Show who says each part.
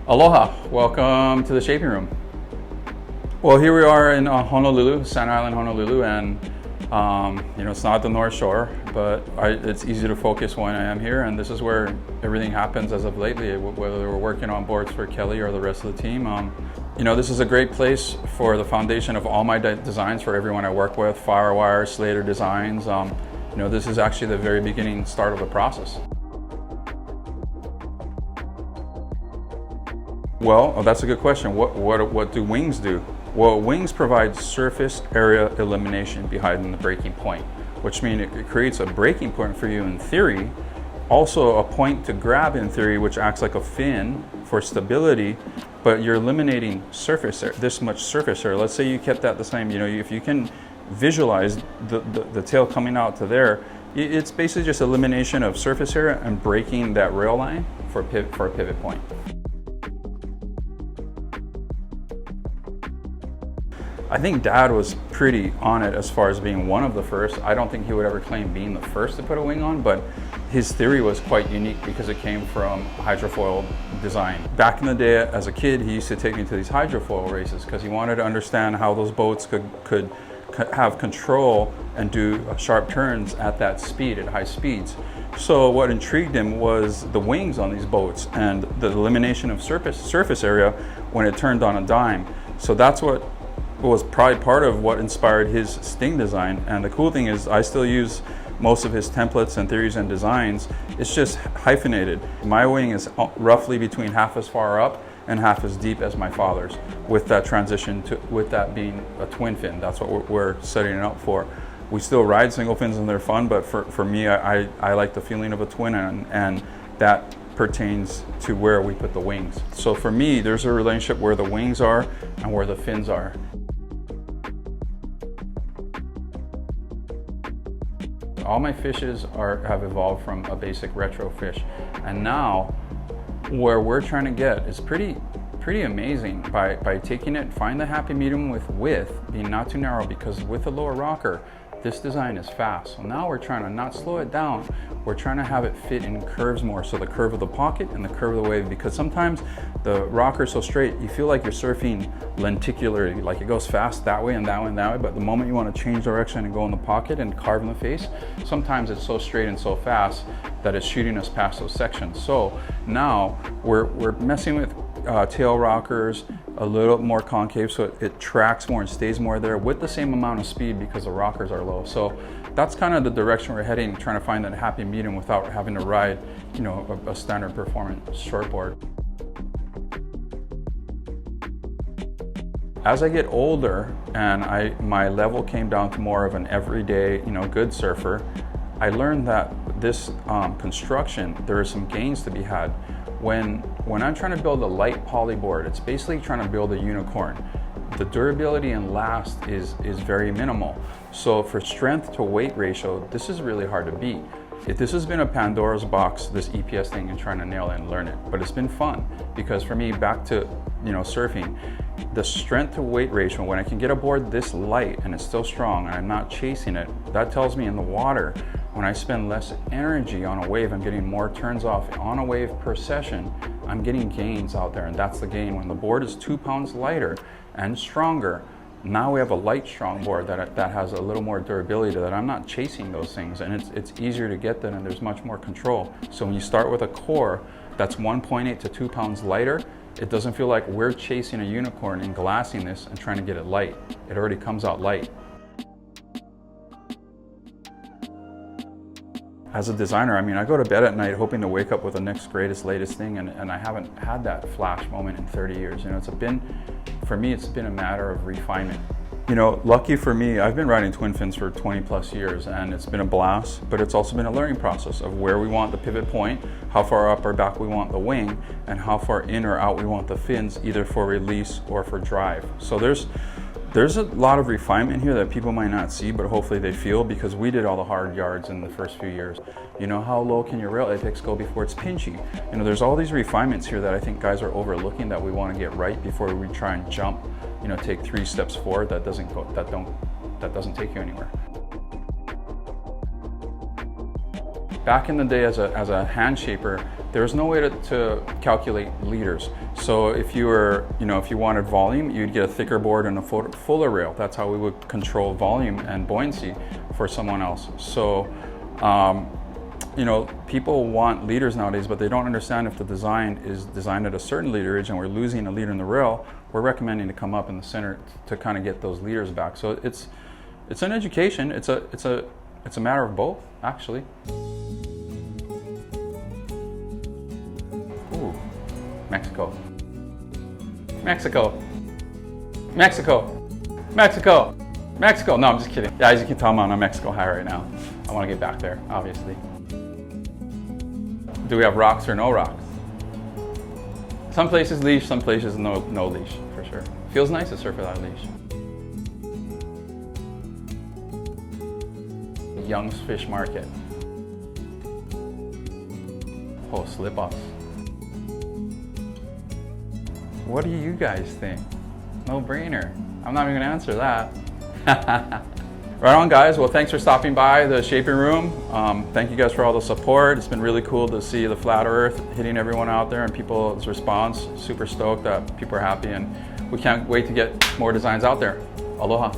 Speaker 1: Aloha, welcome to the shaping room. Well, here we are in Honolulu, Sand Island, Honolulu, and it's not the North Shore, but it's easy to focus when I am here, and this is where everything happens as of lately, whether we're working on boards for Kelly or the rest of the team. This is a great place for the foundation of all my designs for everyone I work with, Firewire, Slater Designs. This is actually the very beginning start of the process. Well, that's a good question. What do wings do? Well, wings provide surface area elimination behind the breaking point, which means it creates a breaking point for you in theory, also a point to grab in theory, which acts like a fin for stability, but you're eliminating surface area, this much surface area. Let's say you kept that the same, if you can visualize the tail coming out to there, it's basically just elimination of surface area and breaking that rail line for a pivot point. I think Dad was pretty on it as far as being one of the first. I don't think he would ever claim being the first to put a wing on, but his theory was quite unique because it came from hydrofoil design. Back in the day as a kid, he used to take me to these hydrofoil races because he wanted to understand how those boats could have control and do sharp turns at that speed, at high speeds. So what intrigued him was the wings on these boats and the elimination of surface area when it turned on a dime. So that's what was probably part of what inspired his Sting design. And the cool thing is I still use most of his templates and theories and designs. It's just hyphenated. My wing is roughly between half as far up and half as deep as my father's, with that transition with that being a twin fin. That's what we're setting it up for. We still ride single fins and they're fun, but for me, I like the feeling of a twin, and that pertains to where we put the wings. So for me, there's a relationship where the wings are and where the fins are. All my fishes have evolved from a basic retro fish, and now where we're trying to get is pretty amazing by taking it, find the happy medium with width being not too narrow, because with a lower rocker, this design is fast. So now we're trying to not slow it down, we're trying to have it fit in curves more. So the curve of the pocket and the curve of the wave, because sometimes the rocker is so straight, you feel like you're surfing lenticularly, like it goes fast that way and that way and that way, but the moment you want to change direction and go in the pocket and carve in the face, sometimes it's so straight and so fast that it's shooting us past those sections. So now we're messing with tail rockers, a little more concave so it tracks more and stays more there with the same amount of speed because the rockers are low. So that's kind of the direction we're heading, trying to find that happy medium without having to ride, a standard performance shortboard. As I get older and my level came down to more of an everyday, good surfer, I learned that this construction, there are some gains to be had. When I'm trying to build a light poly board, it's basically trying to build a unicorn. The durability and last is very minimal. So for strength to weight ratio, this is really hard to beat. This has been a Pandora's box, this EPS thing, and trying to nail it and learn it. But it's been fun because for me, back to surfing, the strength to weight ratio, when I can get a board this light and it's still strong and I'm not chasing it, that tells me in the water, when I spend less energy on a wave, I'm getting more turns off on a wave per session. I'm getting gains out there, and that's the gain. When the board is 2 pounds lighter and stronger, now we have a light, strong board that has a little more durability to that. I'm not chasing those things, and it's easier to get them, and there's much more control. So when you start with a core that's 1.8 to 2 pounds lighter, it doesn't feel like we're chasing a unicorn and glassing this and trying to get it light. It already comes out light. As a designer, I go to bed at night hoping to wake up with the next greatest, latest thing, and I haven't had that flash moment in 30 years. For me, it's been a matter of refinement. Lucky for me, I've been riding twin fins for 20 plus years, and it's been a blast, but it's also been a learning process of where we want the pivot point, how far up or back we want the wing, and how far in or out we want the fins, either for release or for drive. So there's a lot of refinement here that people might not see, but hopefully they feel, because we did all the hard yards in the first few years. How low can your rail apex go before it's pinchy? There's all these refinements here that I think guys are overlooking that we want to get right before we try and jump, take 3 steps forward that doesn't take you anywhere. Back in the day as a hand shaper, there was no way to calculate liters. So if you were, if you wanted volume, you'd get a thicker board and a fuller rail. That's how we would control volume and buoyancy for someone else. So, people want liters nowadays, but they don't understand if the design is designed at a certain literage and we're losing a liter in the rail, we're recommending to come up in the center to kind of get those liters back. So it's an education. It's a matter of both, actually. Ooh, Mexico. Mexico. Mexico. Mexico. Mexico. No, I'm just kidding. Yeah, as you can tell, I'm on a Mexico high right now. I want to get back there, obviously. Do we have rocks or no rocks? Some places leash, some places no leash, for sure. Feels nice to surf without a leash. Young's Fish Market. Oh, slip-offs. What do you guys think? No brainer. I'm not even gonna answer that. Right on, guys. Well, thanks for stopping by the Shaping Room. Thank you guys for all the support. It's been really cool to see the flat earth hitting everyone out there and people's response. Super stoked that people are happy, and we can't wait to get more designs out there. Aloha.